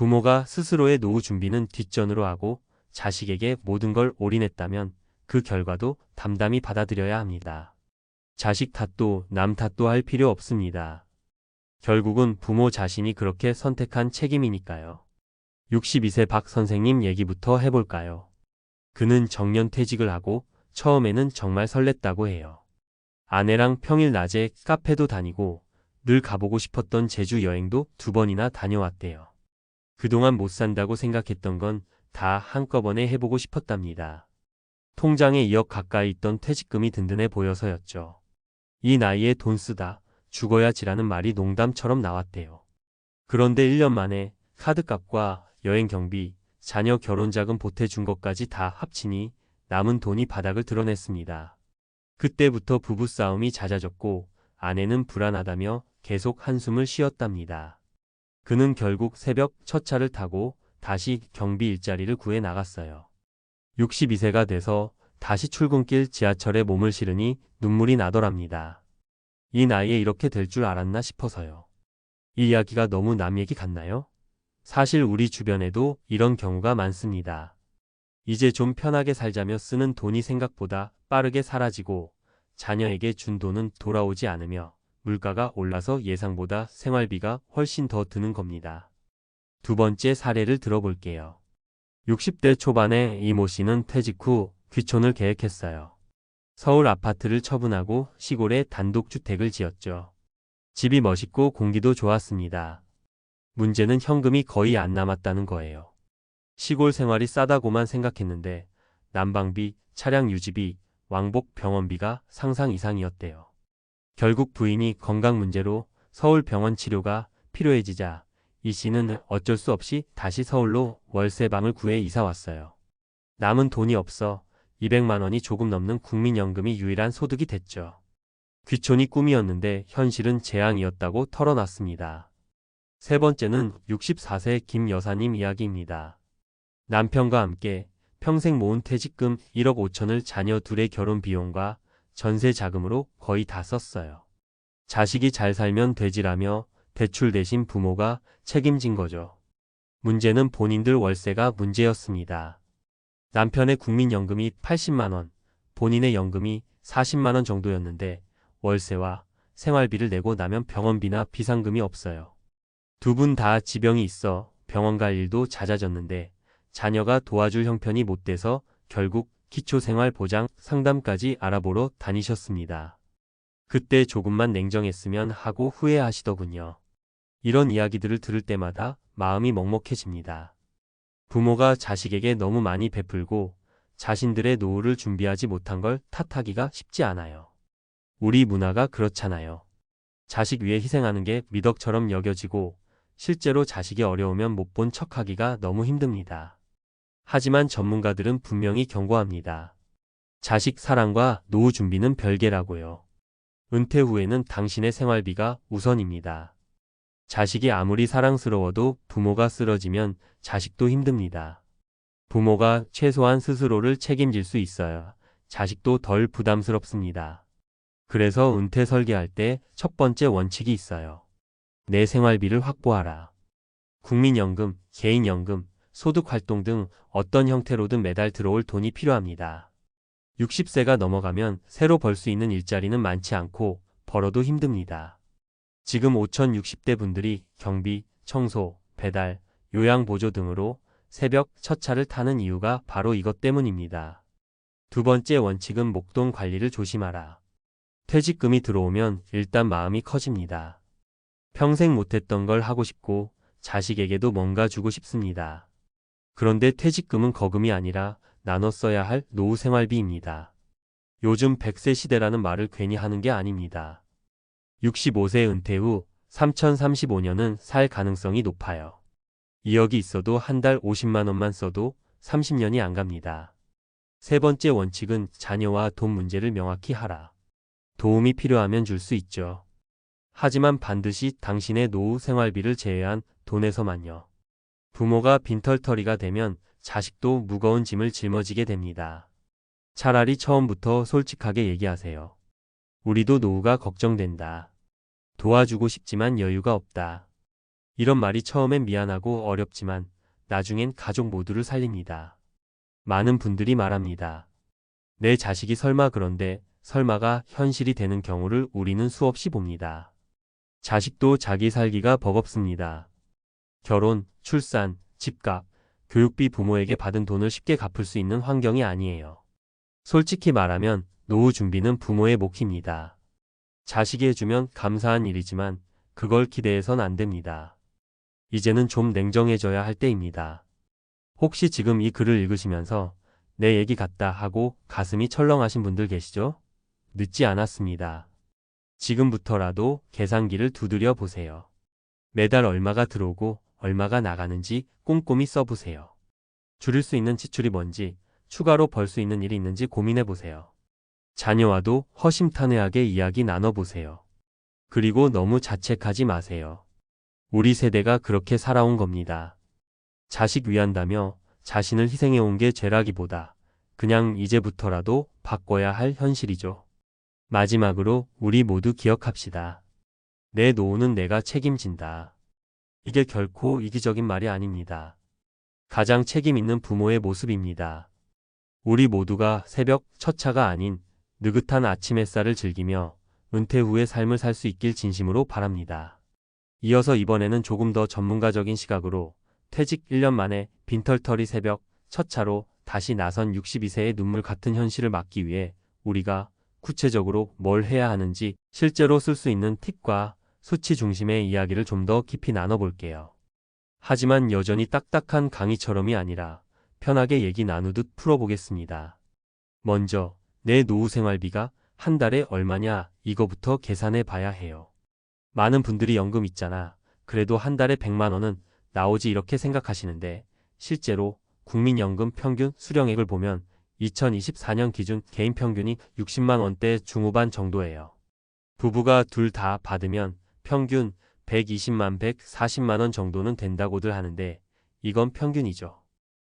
부모가 스스로의 노후 준비는 뒷전으로 하고 자식에게 모든 걸 올인했다면 그 결과도 담담히 받아들여야 합니다. 자식 탓도 남 탓도 할 필요 없습니다. 결국은 부모 자신이 그렇게 선택한 책임이니까요. 62세 박 선생님 얘기부터 해볼까요? 그는 정년퇴직을 하고 처음에는 정말 설렜다고 해요. 아내랑 평일 낮에 카페도 다니고 늘 가보고 싶었던 제주 여행도 2번이나 다녀왔대요. 그동안 못 산다고 생각했던 건 다 한꺼번에 해보고 싶었답니다. 통장에 2억 가까이 있던 퇴직금이 든든해 보여서였죠. 이 나이에 돈 쓰다 죽어야 지라는 말이 농담처럼 나왔대요. 그런데 1년 만에 카드값과 여행 경비, 자녀 결혼 자금 보태준 것까지 다 합치니 남은 돈이 바닥을 드러냈습니다. 그때부터 부부싸움이 잦아졌고 아내는 불안하다며 계속 한숨을 쉬었답니다. 그는 결국 새벽 첫 차를 타고 다시 경비 일자리를 구해 나갔어요. 62세가 돼서 다시 출근길 지하철에 몸을 실으니 눈물이 나더랍니다. 이 나이에 이렇게 될 줄 알았나 싶어서요. 이 이야기가 너무 남 얘기 같나요? 사실 우리 주변에도 이런 경우가 많습니다. 이제 좀 편하게 살자며 쓰는 돈이 생각보다 빠르게 사라지고 자녀에게 준 돈은 돌아오지 않으며 물가가 올라서 예상보다 생활비가 훨씬 더 드는 겁니다. 두 번째 사례를 들어볼게요. 60대 초반에 이모 씨는 퇴직 후 귀촌을 계획했어요. 서울 아파트를 처분하고 시골에 단독주택을 지었죠. 집이 멋있고 공기도 좋았습니다. 문제는 현금이 거의 안 남았다는 거예요. 시골 생활이 싸다고만 생각했는데 난방비, 차량 유지비, 왕복 병원비가 상상 이상이었대요. 결국 부인이 건강 문제로 서울 병원 치료가 필요해지자 이 씨는 어쩔 수 없이 다시 서울로 월세방을 구해 이사 왔어요. 남은 돈이 없어 200만 원이 조금 넘는 국민연금이 유일한 소득이 됐죠. 귀촌이 꿈이었는데 현실은 재앙이었다고 털어놨습니다. 세 번째는 64세 김 여사님 이야기입니다. 남편과 함께 평생 모은 퇴직금 1억 5천을 자녀 둘의 결혼 비용과 전세 자금으로 거의 다 썼어요. 자식이 잘 살면 되지라며 대출 대신 부모가 책임진 거죠. 문제는 본인들 월세가 문제였습니다. 남편의 국민연금이 80만 원, 본인의 연금이 40만 원 정도였는데 월세와 생활비를 내고 나면 병원비나 비상금이 없어요. 두 분 다 지병이 있어 병원 갈 일도 잦아졌는데 자녀가 도와줄 형편이 못 돼서 결국 기초생활보장 상담까지 알아보러 다니셨습니다. 그때 조금만 냉정했으면 하고 후회하시더군요. 이런 이야기들을 들을 때마다 마음이 먹먹해집니다. 부모가 자식에게 너무 많이 베풀고 자신들의 노후를 준비하지 못한 걸 탓하기가 쉽지 않아요. 우리 문화가 그렇잖아요. 자식 위해 희생하는 게 미덕처럼 여겨지고 실제로 자식이 어려우면 못 본 척하기가 너무 힘듭니다. 하지만 전문가들은 분명히 경고합니다. 자식 사랑과 노후 준비는 별개라고요. 은퇴 후에는 당신의 생활비가 우선입니다. 자식이 아무리 사랑스러워도 부모가 쓰러지면 자식도 힘듭니다. 부모가 최소한 스스로를 책임질 수 있어야 자식도 덜 부담스럽습니다. 그래서 은퇴 설계할 때 첫 번째 원칙이 있어요. 내 생활비를 확보하라. 국민연금, 개인연금, 소득활동 등 어떤 형태로든 매달 들어올 돈이 필요합니다. 60세가 넘어가면 새로 벌 수 있는 일자리는 많지 않고 벌어도 힘듭니다. 지금 5060대 분들이 경비, 청소, 배달, 요양보조 등으로 새벽 첫 차를 타는 이유가 바로 이것 때문입니다. 두 번째 원칙은 목돈 관리를 조심하라. 퇴직금이 들어오면 일단 마음이 커집니다. 평생 못했던 걸 하고 싶고 자식에게도 뭔가 주고 싶습니다. 그런데 퇴직금은 거금이 아니라 나눠 써야 할 노후 생활비입니다. 요즘 100세 시대라는 말을 괜히 하는 게 아닙니다. 65세 은퇴 후 3035년은 살 가능성이 높아요. 2억이 있어도 한 달 50만 원만 써도 30년이 안 갑니다. 세 번째 원칙은 자녀와 돈 문제를 명확히 하라. 도움이 필요하면 줄 수 있죠. 하지만 반드시 당신의 노후 생활비를 제외한 돈에서만요. 부모가 빈털터리가 되면 자식도 무거운 짐을 짊어지게 됩니다. 차라리 처음부터 솔직하게 얘기하세요. 우리도 노후가 걱정된다. 도와주고 싶지만 여유가 없다. 이런 말이 처음엔 미안하고 어렵지만 나중엔 가족 모두를 살립니다. 많은 분들이 말합니다. 내 자식이 설마 그런데 설마가 현실이 되는 경우를 우리는 수없이 봅니다. 자식도 자기 살기가 버겁습니다. 결혼, 출산, 집값, 교육비 부모에게 받은 돈을 쉽게 갚을 수 있는 환경이 아니에요. 솔직히 말하면 노후 준비는 부모의 몫입니다. 자식이 해주면 감사한 일이지만 그걸 기대해선 안 됩니다. 이제는 좀 냉정해져야 할 때입니다. 혹시 지금 이 글을 읽으시면서 내 얘기 같다 하고 가슴이 철렁하신 분들 계시죠? 늦지 않았습니다. 지금부터라도 계산기를 두드려 보세요. 매달 얼마가 들어오고 얼마가 나가는지 꼼꼼히 써보세요. 줄일 수 있는 지출이 뭔지, 추가로 벌 수 있는 일이 있는지 고민해 보세요. 자녀와도 허심탄회하게 이야기 나눠보세요. 그리고 너무 자책하지 마세요. 우리 세대가 그렇게 살아온 겁니다. 자식 위한다며 자신을 희생해온 게 죄라기보다 그냥 이제부터라도 바꿔야 할 현실이죠. 마지막으로 우리 모두 기억합시다. 내 노후는 내가 책임진다. 이게 결코 이기적인 말이 아닙니다. 가장 책임 있는 부모의 모습입니다. 우리 모두가 새벽 첫 차가 아닌 느긋한 아침 햇살을 즐기며 은퇴 후의 삶을 살 수 있길 진심으로 바랍니다. 이어서 이번에는 조금 더 전문가적인 시각으로 퇴직 1년 만에 빈털터리 새벽 첫 차로 다시 나선 62세의 눈물 같은 현실을 막기 위해 우리가 구체적으로 뭘 해야 하는지 실제로 쓸 수 있는 팁과 수치 중심의 이야기를 좀 더 깊이 나눠볼게요. 하지만 여전히 딱딱한 강의처럼이 아니라 편하게 얘기 나누듯 풀어보겠습니다. 먼저 내 노후 생활비가 한 달에 얼마냐 이거부터 계산해 봐야 해요. 많은 분들이 연금 있잖아. 그래도 한 달에 100만 원은 나오지 이렇게 생각하시는데 실제로 국민연금 평균 수령액을 보면 2024년 기준 개인 평균이 60만 원대 중후반 정도예요. 부부가 둘 다 받으면 평균 120만 140만 원 정도는 된다고들 하는데 이건 평균이죠.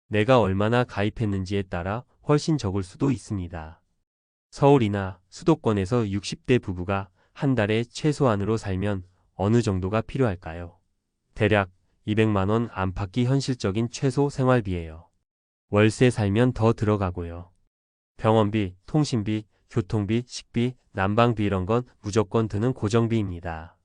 내가 얼마나 가입했는지에 따라 훨씬 적을 수도 있습니다. 서울이나 수도권에서 60대 부부가 한 달에 최소한으로 살면 어느 정도가 필요할까요? 대략 200만 원 안팎이 현실적인 최소 생활비예요. 월세 살면 더 들어가고요. 병원비, 통신비, 교통비, 식비, 난방비 이런 건 무조건 드는 고정비입니다.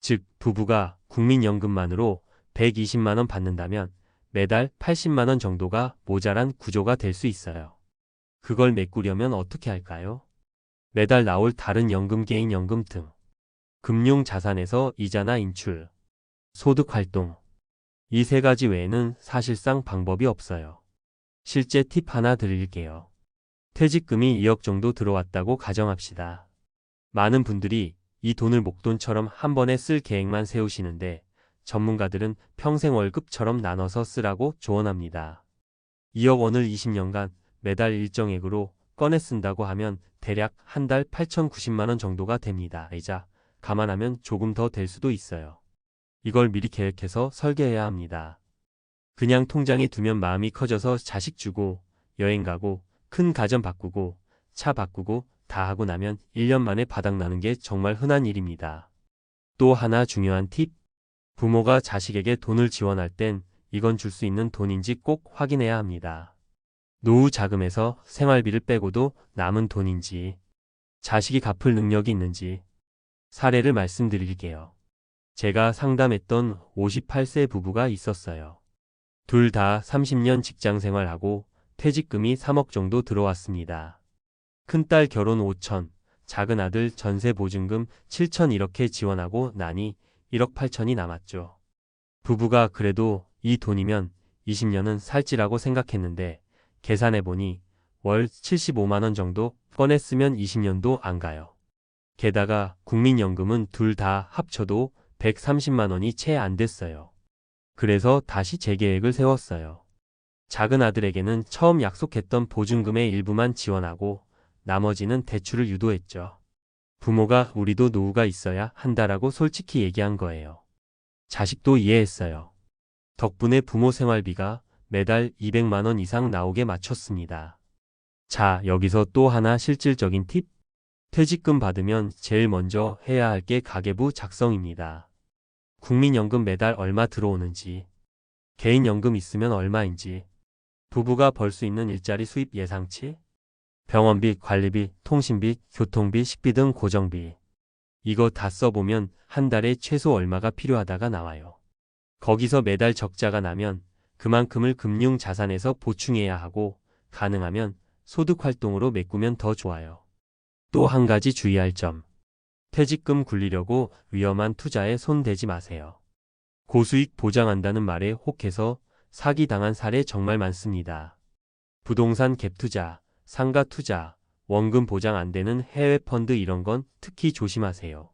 즉 부부가 국민연금만으로 120만 원 받는다면 매달 80만 원 정도가 모자란 구조가 될 수 있어요. 그걸 메꾸려면 어떻게 할까요? 매달 나올 다른 연금, 개인연금 등 금융자산에서 이자나 인출, 소득활동 이 세 가지 외에는 사실상 방법이 없어요. 실제 팁 하나 드릴게요. 퇴직금이 2억 정도 들어왔다고 가정합시다. 많은 분들이 이 돈을 목돈처럼 한 번에 쓸 계획만 세우시는데 전문가들은 평생 월급처럼 나눠서 쓰라고 조언합니다. 2억 원을 20년간 매달 일정액으로 꺼내 쓴다고 하면 대략 한 달 8,090만 원 정도가 됩니다. 이자 감안하면 조금 더 될 수도 있어요. 이걸 미리 계획해서 설계해야 합니다. 그냥 통장에 두면 마음이 커져서 자식 주고 여행 가고 큰 가전 바꾸고 차 바꾸고 다 하고 나면 1년 만에 바닥나는 게 정말 흔한 일입니다. 또 하나 중요한 팁. 부모가 자식에게 돈을 지원할 땐 이건 줄 수 있는 돈인지 꼭 확인해야 합니다. 노후 자금에서 생활비를 빼고도 남은 돈인지, 자식이 갚을 능력이 있는지 사례를 말씀드릴게요. 제가 상담했던 58세 부부가 있었어요. 둘 다 30년 직장 생활하고 퇴직금이 3억 정도 들어왔습니다. 큰딸 결혼 5천, 작은 아들 전세 보증금 7천 이렇게 지원하고 나니 1억 8천이 남았죠. 부부가 그래도 이 돈이면 20년은 살지라고 생각했는데 계산해보니 월 75만 원 정도 꺼내 쓰면 20년도 안 가요. 게다가 국민연금은 둘 다 합쳐도 130만 원이 채 안 됐어요. 그래서 다시 재계획을 세웠어요. 작은 아들에게는 처음 약속했던 보증금의 일부만 지원하고 나머지는 대출을 유도했죠. 부모가 우리도 노후가 있어야 한다라고 솔직히 얘기한 거예요. 자식도 이해했어요. 덕분에 부모 생활비가 매달 200만 원 이상 나오게 맞췄습니다. 자, 여기서 또 하나 실질적인 팁. 퇴직금 받으면 제일 먼저 해야 할 게 가계부 작성입니다. 국민연금 매달 얼마 들어오는지, 개인연금 있으면 얼마인지, 부부가 벌 수 있는 일자리 수입 예상치, 병원비, 관리비, 통신비, 교통비, 식비 등 고정비. 이거 다 써보면 한 달에 최소 얼마가 필요하다가 나와요. 거기서 매달 적자가 나면 그만큼을 금융자산에서 보충해야 하고 가능하면 소득활동으로 메꾸면 더 좋아요. 또 한 가지 주의할 점. 퇴직금 굴리려고 위험한 투자에 손 대지 마세요. 고수익 보장한다는 말에 혹해서 사기당한 사례 정말 많습니다. 부동산 갭 투자, 상가 투자, 원금 보장 안 되는 해외 펀드 이런 건 특히 조심하세요.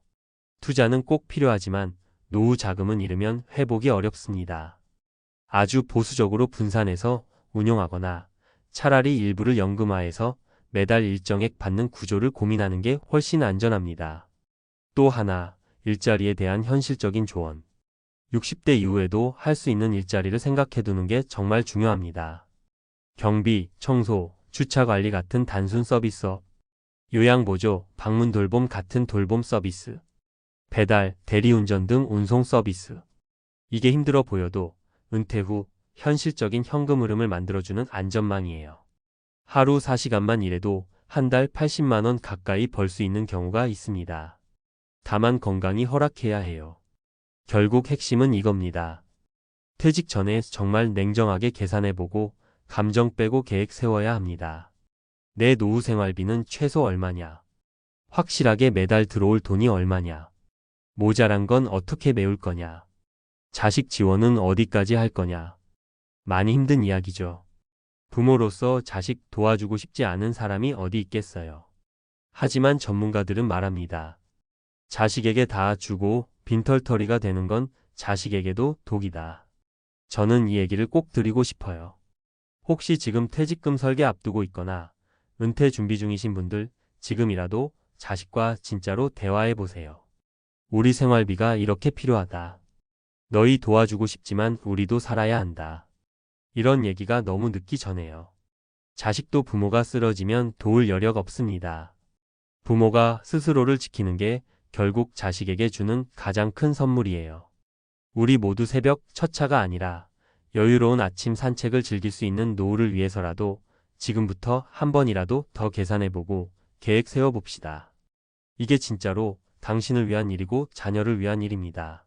투자는 꼭 필요하지만 노후 자금은 잃으면 회복이 어렵습니다. 아주 보수적으로 분산해서 운용하거나 차라리 일부를 연금화해서 매달 일정액 받는 구조를 고민하는 게 훨씬 안전합니다. 또 하나, 일자리에 대한 현실적인 조언. 60대 이후에도 할 수 있는 일자리를 생각해두는 게 정말 중요합니다. 경비, 청소, 주차관리 같은 단순 서비스업, 요양보조, 방문 돌봄 같은 돌봄 서비스, 배달, 대리운전 등 운송 서비스. 이게 힘들어 보여도 은퇴 후 현실적인 현금 흐름을 만들어주는 안전망이에요. 하루 4시간만 일해도 한 달 80만 원 가까이 벌 수 있는 경우가 있습니다. 다만 건강이 허락해야 해요. 결국 핵심은 이겁니다. 퇴직 전에 정말 냉정하게 계산해보고 감정 빼고 계획 세워야 합니다. 내 노후 생활비는 최소 얼마냐? 확실하게 매달 들어올 돈이 얼마냐? 모자란 건 어떻게 메울 거냐? 자식 지원은 어디까지 할 거냐? 많이 힘든 이야기죠. 부모로서 자식 도와주고 싶지 않은 사람이 어디 있겠어요. 하지만 전문가들은 말합니다. 자식에게 다 주고 빈털터리가 되는 건 자식에게도 독이다. 저는 이 얘기를 꼭 드리고 싶어요. 혹시 지금 퇴직금 설계 앞두고 있거나 은퇴 준비 중이신 분들 지금이라도 자식과 진짜로 대화해 보세요. 우리 생활비가 이렇게 필요하다. 너희 도와주고 싶지만 우리도 살아야 한다. 이런 얘기가 너무 늦기 전에요. 자식도 부모가 쓰러지면 도울 여력 없습니다. 부모가 스스로를 지키는 게 결국 자식에게 주는 가장 큰 선물이에요. 우리 모두 새벽 첫 차가 아니라 여유로운 아침 산책을 즐길 수 있는 노후를 위해서라도 지금부터 한 번이라도 더 계산해보고 계획 세워봅시다. 이게 진짜로 당신을 위한 일이고 자녀를 위한 일입니다.